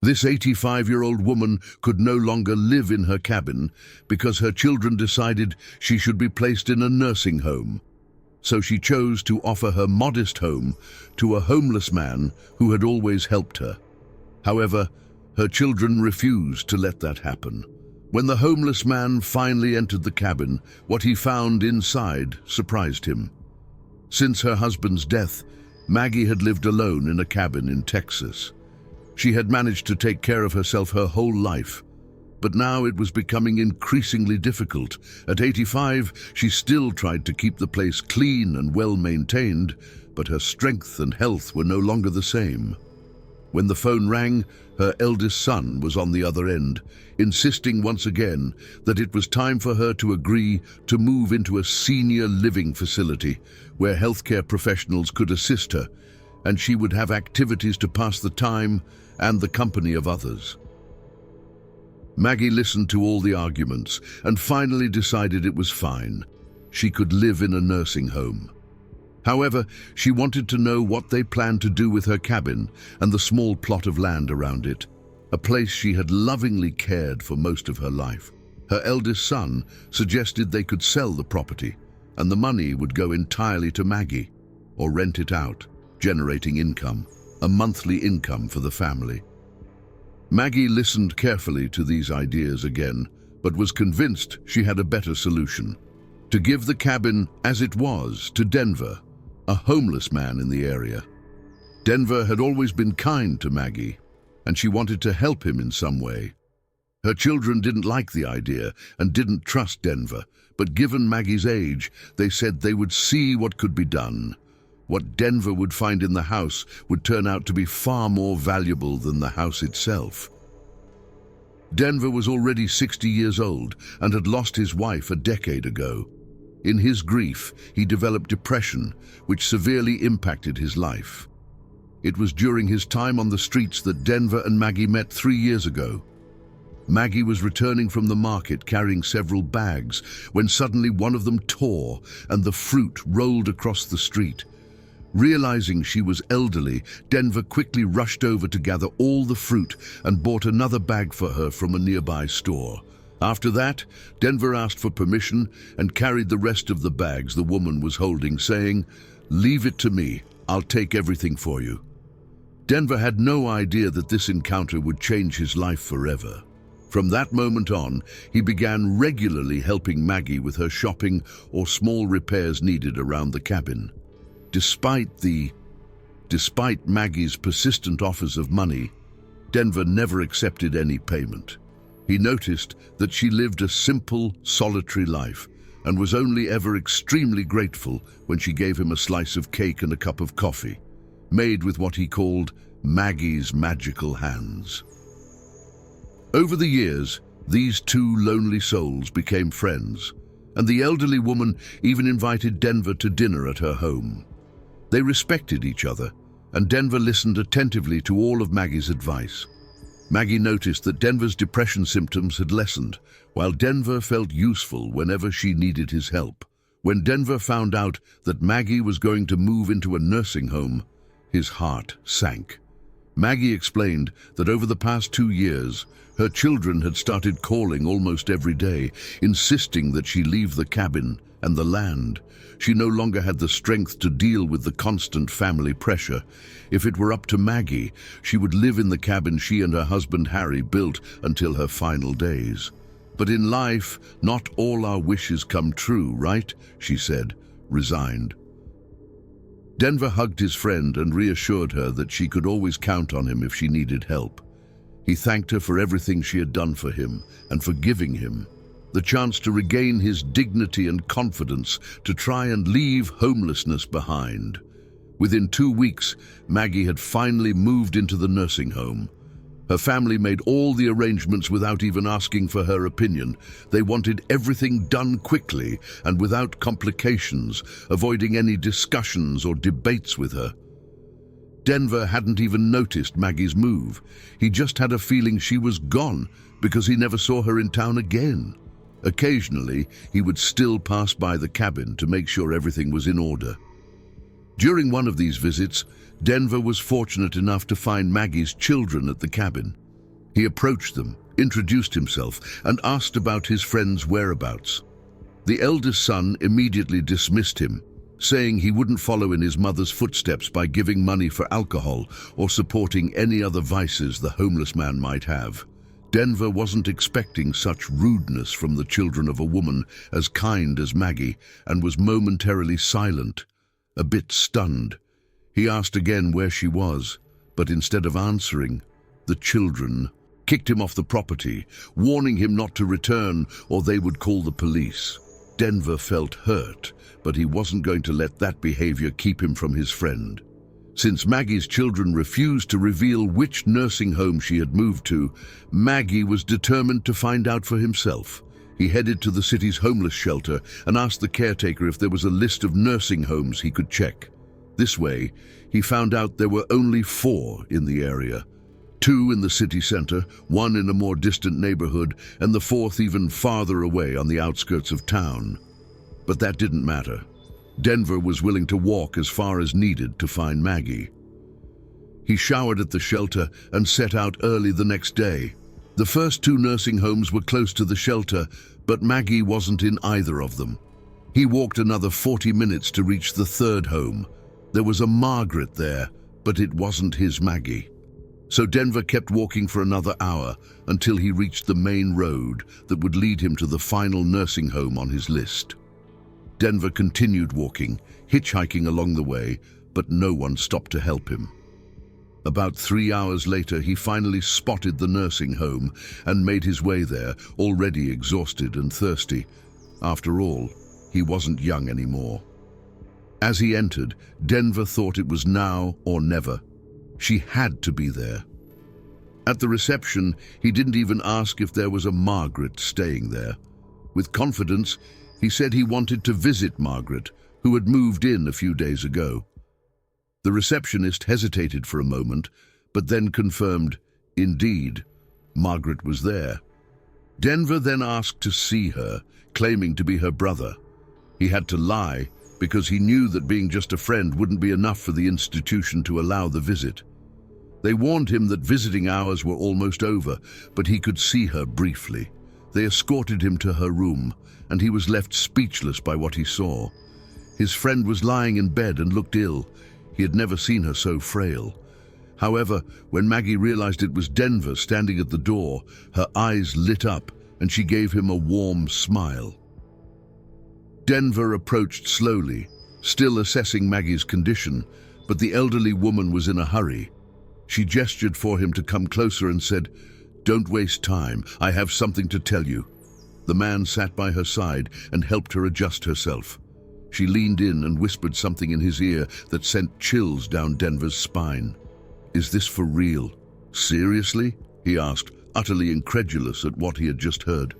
This 85-year-old woman could no longer live in her cabin because her children decided she should be placed in a nursing home. So she chose to offer her modest home to a homeless man who had always helped her. However, her children refused to let that happen. When the homeless man finally entered the cabin, what he found inside surprised him. Since her husband's death, Maggie had lived alone in a cabin in Texas. She had managed to take care of herself her whole life, but now it was becoming increasingly difficult. At 85, she still tried to keep the place clean and well-maintained, but her strength and health were no longer the same. When the phone rang, her eldest son was on the other end, insisting once again that it was time for her to agree to move into a senior living facility where healthcare professionals could assist her, and she would have activities to pass the time and the company of others. Maggie listened to all the arguments and finally decided it was fine. She could live in a nursing home. However, she wanted to know what they planned to do with her cabin and the small plot of land around it, a place she had lovingly cared for most of her life. Her eldest son suggested they could sell the property, and the money would go entirely to Maggie, or rent it out, generating income, a monthly income for the family. Maggie listened carefully to these ideas again, but was convinced she had a better solution: to give the cabin as it was to Denver, a homeless man in the area. Denver had always been kind to Maggie, and she wanted to help him in some way. Her children didn't like the idea and didn't trust Denver, but given Maggie's age, they said they would see what could be done. What Denver would find in the house would turn out to be far more valuable than the house itself. Denver was already 60 years old and had lost his wife a decade ago. In his grief, he developed depression, which severely impacted his life. It was during his time on the streets that Denver and Maggie met 3 years ago. Maggie was returning from the market carrying several bags when suddenly one of them tore and the fruit rolled across the street. Realizing she was elderly, Denver quickly rushed over to gather all the fruit and bought another bag for her from a nearby store. After that, Denver asked for permission and carried the rest of the bags the woman was holding, saying, "Leave it to me, I'll take everything for you." Denver had no idea that this encounter would change his life forever. From that moment on, he began regularly helping Maggie with her shopping or small repairs needed around the cabin. Despite Maggie's persistent offers of money, Denver never accepted any payment. He noticed that she lived a simple, solitary life and was only ever extremely grateful when she gave him a slice of cake and a cup of coffee, made with what he called Maggie's magical hands. Over the years, these two lonely souls became friends, and the elderly woman even invited Denver to dinner at her home. They respected each other, and Denver listened attentively to all of Maggie's advice. Maggie noticed that Denver's depression symptoms had lessened, while Denver felt useful whenever she needed his help. When Denver found out that Maggie was going to move into a nursing home, his heart sank. Maggie explained that over the past 2 years, her children had started calling almost every day, insisting that she leave the cabin and the land. She no longer had the strength to deal with the constant family pressure. If it were up to Maggie, she would live in the cabin she and her husband Harry built until her final days. "But in life, not all our wishes come true, right?" she said, resigned. Denver hugged his friend and reassured her that she could always count on him if she needed help. He thanked her for everything she had done for him and for giving him the chance to regain his dignity and confidence, to try and leave homelessness behind. Within 2 weeks, Maggie had finally moved into the nursing home. Her family made all the arrangements without even asking for her opinion. They wanted everything done quickly and without complications, avoiding any discussions or debates with her. Denver hadn't even noticed Maggie's move. He just had a feeling she was gone because he never saw her in town again. Occasionally, he would still pass by the cabin to make sure everything was in order. During one of these visits, Denver was fortunate enough to find Maggie's children at the cabin. He approached them, introduced himself, and asked about his friend's whereabouts. The eldest son immediately dismissed him, saying he wouldn't follow in his mother's footsteps by giving money for alcohol or supporting any other vices the homeless man might have. Denver wasn't expecting such rudeness from the children of a woman as kind as Maggie, and was momentarily silent, a bit stunned. He asked again where she was, but instead of answering, the children kicked him off the property, warning him not to return or they would call the police. Denver felt hurt, but he wasn't going to let that behavior keep him from his friend. Since Maggie's children refused to reveal which nursing home she had moved to, Maggie was determined to find out for himself. He headed to the city's homeless shelter and asked the caretaker if there was a list of nursing homes he could check. This way, he found out there were only 4 in the area. 2 in the city center, 1 in a more distant neighborhood, and the 4th even farther away on the outskirts of town. But that didn't matter. Denver was willing to walk as far as needed to find Maggie. He showered at the shelter and set out early the next day. The first 2 nursing homes were close to the shelter, but Maggie wasn't in either of them. He walked another 40 minutes to reach the 3rd home. There was a Margaret there, but it wasn't his Maggie. So Denver kept walking for another hour until he reached the main road that would lead him to the final nursing home on his list. Denver continued walking, hitchhiking along the way, but no one stopped to help him. About 3 hours later, he finally spotted the nursing home and made his way there, already exhausted and thirsty. After all, he wasn't young anymore. As he entered, Denver thought it was now or never. She had to be there. At the reception, he didn't even ask if there was a Margaret staying there. With confidence, he said he wanted to visit Margaret, who had moved in a few days ago. The receptionist hesitated for a moment, but then confirmed, indeed, Margaret was there. Denver then asked to see her, claiming to be her brother. He had to lie, because he knew that being just a friend wouldn't be enough for the institution to allow the visit. They warned him that visiting hours were almost over, but he could see her briefly. They escorted him to her room, and he was left speechless by what he saw. His friend was lying in bed and looked ill. He had never seen her so frail. However, when Maggie realized it was Denver standing at the door, her eyes lit up and she gave him a warm smile. Denver approached slowly, still assessing Maggie's condition, but the elderly woman was in a hurry. She gestured for him to come closer and said, "Don't waste time, I have something to tell you." The man sat by her side and helped her adjust herself. She leaned in and whispered something in his ear that sent chills down Denver's spine. "Is this for real? Seriously?" he asked, utterly incredulous at what he had just heard.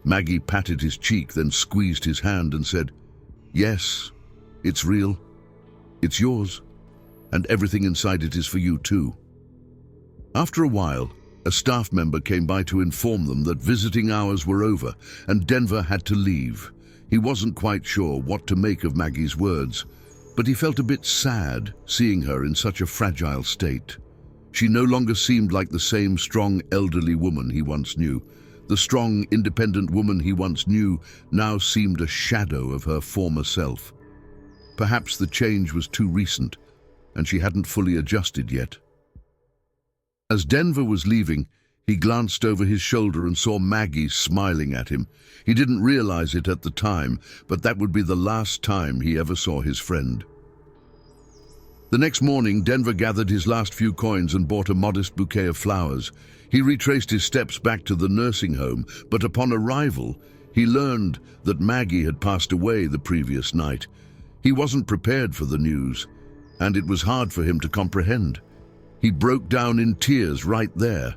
Maggie patted his cheek, then squeezed his hand and said, "Yes, it's real. It's yours, and everything inside it is for you too." After a while, a staff member came by to inform them that visiting hours were over and Denver had to leave. He wasn't quite sure what to make of Maggie's words, but he felt a bit sad seeing her in such a fragile state. She no longer seemed like the same strong elderly woman he once knew. The strong, independent woman he once knew now seemed a shadow of her former self. Perhaps the change was too recent, and she hadn't fully adjusted yet. As Denver was leaving, he glanced over his shoulder and saw Maggie smiling at him. He didn't realize it at the time, but that would be the last time he ever saw his friend. The next morning, Denver gathered his last few coins and bought a modest bouquet of flowers. He retraced his steps back to the nursing home, but upon arrival, he learned that Maggie had passed away the previous night. He wasn't prepared for the news, and it was hard for him to comprehend. He broke down in tears right there.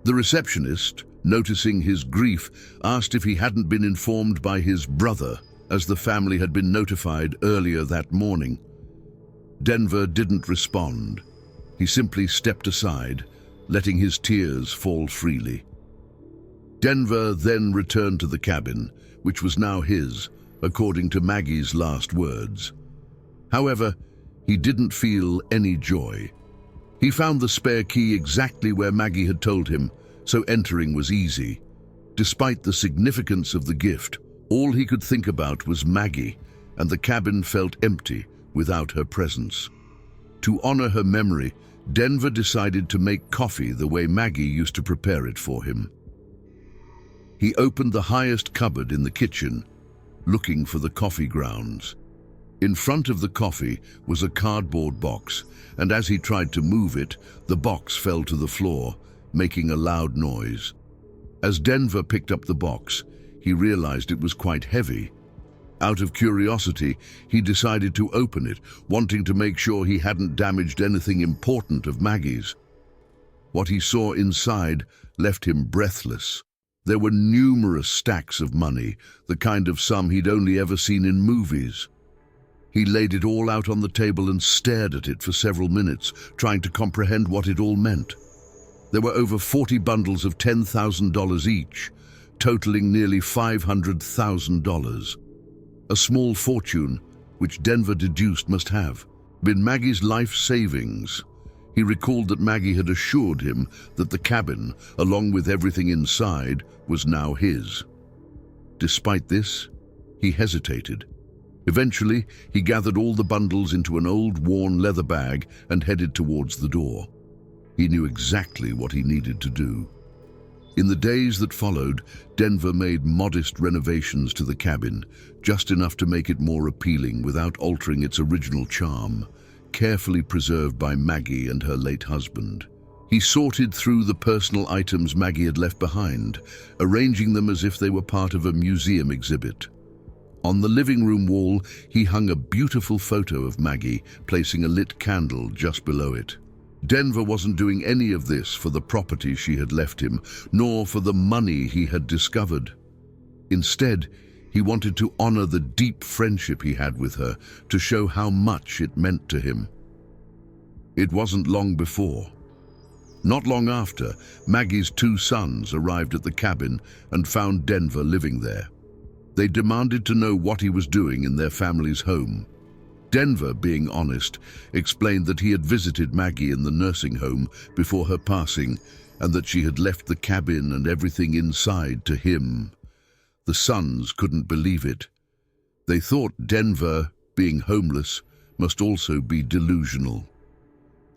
The receptionist, noticing his grief, asked if he hadn't been informed by his brother, as the family had been notified earlier that morning. Denver didn't respond. He simply stepped aside, letting his tears fall freely. Denver then returned to the cabin, which was now his, according to Maggie's last words. However, he didn't feel any joy. He found the spare key exactly where Maggie had told him, so entering was easy. Despite the significance of the gift, all he could think about was Maggie, and the cabin felt empty without her presence. To honor her memory, Denver decided to make coffee the way Maggie used to prepare it for him. He opened the highest cupboard in the kitchen, looking for the coffee grounds. In front of the coffee was a cardboard box, and as he tried to move it, the box fell to the floor, making a loud noise. As Denver picked up the box, he realized it was quite heavy. Out of curiosity, he decided to open it, wanting to make sure he hadn't damaged anything important of Maggie's. What he saw inside left him breathless. There were numerous stacks of money, the kind of sum he'd only ever seen in movies. He laid it all out on the table and stared at it for several minutes, trying to comprehend what it all meant. There were over 40 bundles of $10,000 each, totaling nearly $500,000. A small fortune, which Denver deduced must have been Maggie's life savings. He recalled that Maggie had assured him that the cabin, along with everything inside, was now his. Despite this, he hesitated. Eventually, he gathered all the bundles into an old, worn leather bag and headed towards the door. He knew exactly what he needed to do. In the days that followed, Denver made modest renovations to the cabin, just enough to make it more appealing without altering its original charm, carefully preserved by Maggie and her late husband. He sorted through the personal items Maggie had left behind, arranging them as if they were part of a museum exhibit. On the living room wall, he hung a beautiful photo of Maggie, placing a lit candle just below it. Denver wasn't doing any of this for the property she had left him, nor for the money he had discovered. Instead, he wanted to honor the deep friendship he had with her, to show how much it meant to him. It wasn't long before. Not long after, Maggie's 2 sons arrived at the cabin and found Denver living there. They demanded to know what he was doing in their family's home. Denver, being honest, explained that he had visited Maggie in the nursing home before her passing and that she had left the cabin and everything inside to him. The sons couldn't believe it. They thought Denver, being homeless, must also be delusional.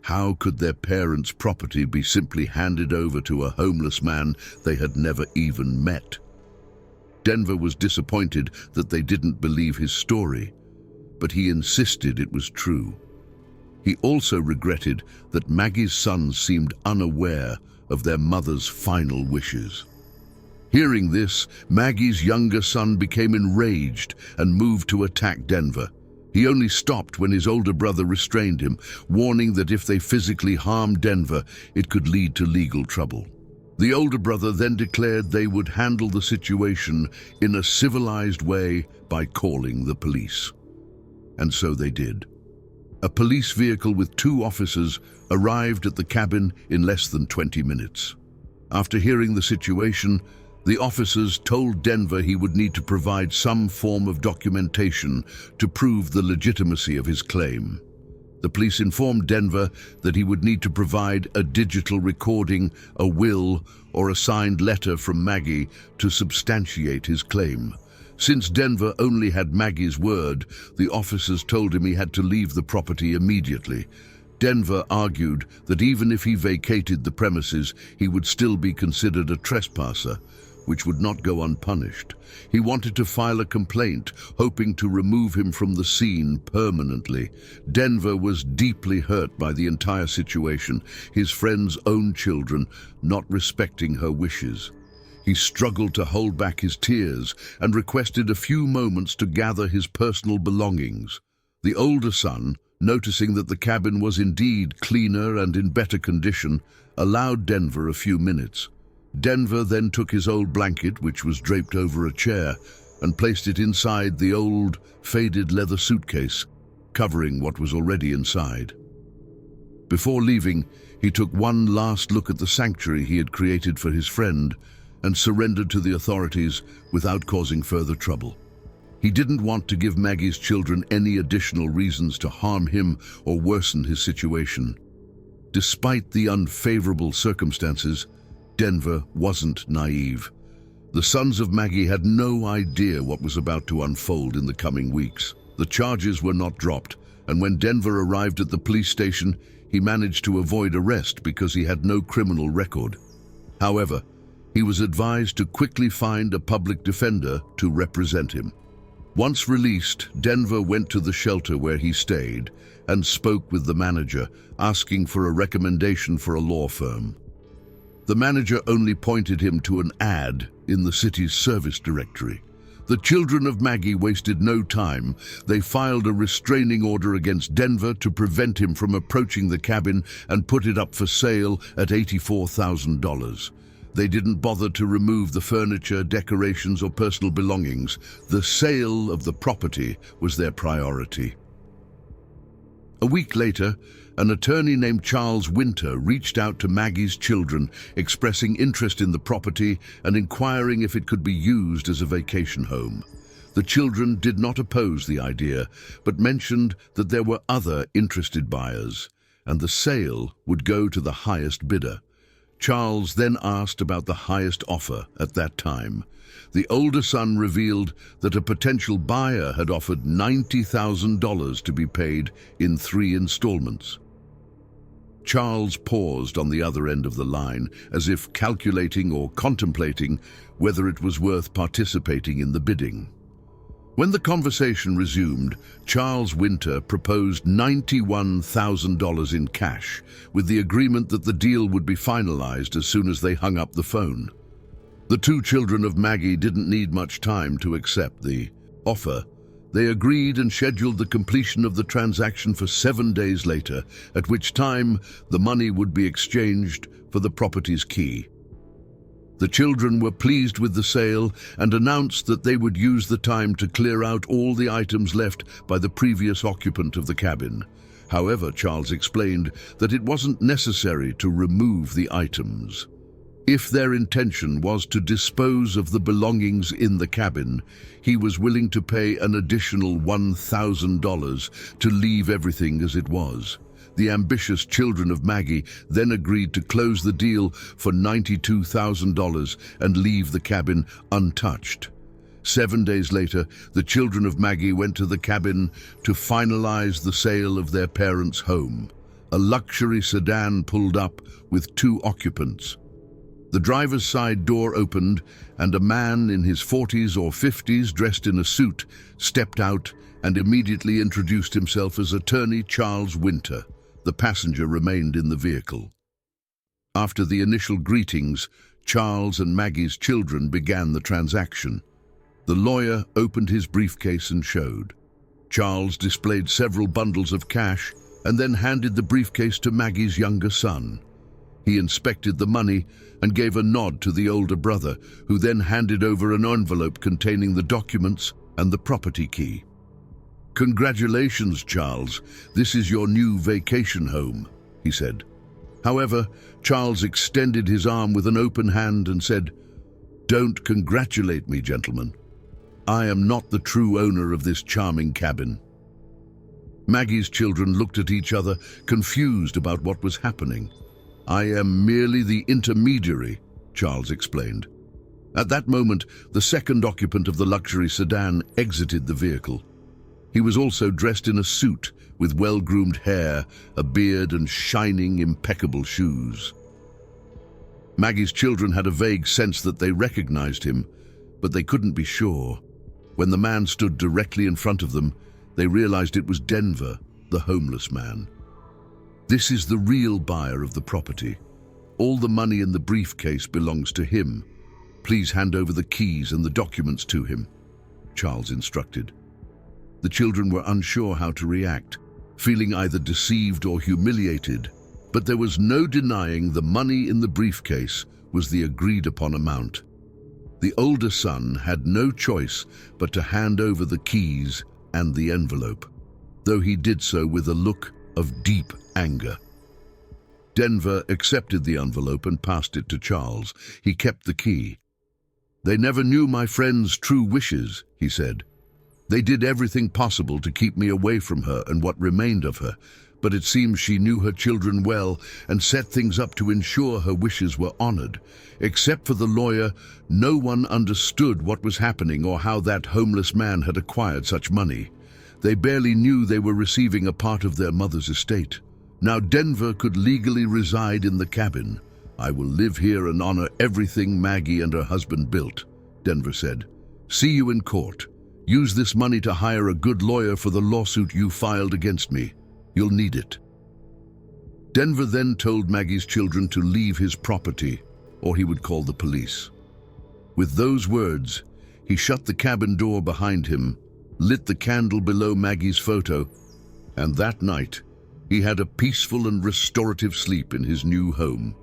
How could their parents' property be simply handed over to a homeless man they had never even met? Denver was disappointed that they didn't believe his story, but he insisted it was true. He also regretted that Maggie's sons seemed unaware of their mother's final wishes. Hearing this, Maggie's younger son became enraged and moved to attack Denver. He only stopped when his older brother restrained him, warning that if they physically harmed Denver, it could lead to legal trouble. The older brother then declared they would handle the situation in a civilized way by calling the police. And so they did. A police vehicle with 2 officers arrived at the cabin in less than 20 minutes. After hearing the situation, the officers told Denver he would need to provide some form of documentation to prove the legitimacy of his claim. The police informed Denver that he would need to provide a digital recording, a will, or a signed letter from Maggie to substantiate his claim. Since Denver only had Maggie's word, the officers told him he had to leave the property immediately. Denver argued that even if he vacated the premises, he would still be considered a trespasser, which would not go unpunished. He wanted to file a complaint, hoping to remove him from the scene permanently. Denver was deeply hurt by the entire situation, his friend's own children not respecting her wishes. He struggled to hold back his tears and requested a few moments to gather his personal belongings. The older son, noticing that the cabin was indeed cleaner and in better condition, allowed Denver a few minutes. Denver then took his old blanket, which was draped over a chair, and placed it inside the old, faded leather suitcase, covering what was already inside. Before leaving, he took one last look at the sanctuary he had created for his friend and surrendered to the authorities without causing further trouble. He didn't want to give Maggie's children any additional reasons to harm him or worsen his situation. Despite the unfavorable circumstances, Denver wasn't naive. The sons of Maggie had no idea what was about to unfold in the coming weeks. The charges were not dropped, and when Denver arrived at the police station, he managed to avoid arrest because he had no criminal record. However, he was advised to quickly find a public defender to represent him. Once released, Denver went to the shelter where he stayed and spoke with the manager, asking for a recommendation for a law firm. The manager only pointed him to an ad in the city's service directory. The children of Maggie wasted no time. They filed a restraining order against Denver to prevent him from approaching the cabin and put it up for sale at $84,000. They didn't bother to remove the furniture, decorations, or personal belongings. The sale of the property was their priority. A week later, an attorney named Charles Winter reached out to Maggie's children, expressing interest in the property and inquiring if it could be used as a vacation home. The children did not oppose the idea, but mentioned that there were other interested buyers, and the sale would go to the highest bidder. Charles then asked about the highest offer at that time. The older son revealed that a potential buyer had offered $90,000 to be paid in 3 installments. Charles paused on the other end of the line, as if calculating or contemplating whether it was worth participating in the bidding. When the conversation resumed, Charles Winter proposed $91,000 in cash, with the agreement that the deal would be finalized as soon as they hung up the phone. The 2 children of Maggie didn't need much time to accept the offer. They agreed and scheduled the completion of the transaction for 7 days later, at which time the money would be exchanged for the property's key. The children were pleased with the sale and announced that they would use the time to clear out all the items left by the previous occupant of the cabin. However, Charles explained that it wasn't necessary to remove the items. If their intention was to dispose of the belongings in the cabin, he was willing to pay an additional $1,000 to leave everything as it was. The ambitious children of Maggie then agreed to close the deal for $92,000 and leave the cabin untouched. 7 days later, the children of Maggie went to the cabin to finalize the sale of their parents' home. A luxury sedan pulled up with 2 occupants. The driver's side door opened, and a man in his 40s or 50s, dressed in a suit, stepped out and immediately introduced himself as attorney Charles Winter. The passenger remained in the vehicle. After the initial greetings, Charles and Maggie's children began the transaction. The lawyer opened his briefcase and showed. Charles displayed several bundles of cash and then handed the briefcase to Maggie's younger son. He inspected the money and gave a nod to the older brother, who then handed over an envelope containing the documents and the property key. "Congratulations, Charles. This is your new vacation home," he said. However, Charles extended his arm with an open hand and said, "Don't congratulate me, gentlemen. I am not the true owner of this charming cabin." Maggie's children looked at each other, confused about what was happening. "I am merely the intermediary," Charles explained. At that moment, the second occupant of the luxury sedan exited the vehicle. He was also dressed in a suit with well-groomed hair, a beard, and shining, impeccable shoes. Maggie's children had a vague sense that they recognized him, but they couldn't be sure. When the man stood directly in front of them, they realized it was Denver, the homeless man. "This is the real buyer of the property. All the money in the briefcase belongs to him. Please hand over the keys and the documents to him," Charles instructed. The children were unsure how to react, feeling either deceived or humiliated, but there was no denying the money in the briefcase was the agreed-upon amount. The older son had no choice but to hand over the keys and the envelope, though he did so with a look of deep anger. Denver accepted the envelope and passed it to Charles. He kept the key. "They never knew my friend's true wishes," he said. "They did everything possible to keep me away from her and what remained of her, but it seems she knew her children well and set things up to ensure her wishes were honored. Except for the lawyer, no one understood what was happening or how that homeless man had acquired such money. They barely knew they were receiving a part of their mother's estate. Now Denver could legally reside in the cabin. "I will live here and honor everything Maggie and her husband built," Denver said. "See you in court. Use this money to hire a good lawyer for the lawsuit you filed against me. You'll need it." Denver then told Maggie's children to leave his property, or he would call the police. With those words, he shut the cabin door behind him, lit the candle below Maggie's photo, and that night, he had a peaceful and restorative sleep in his new home.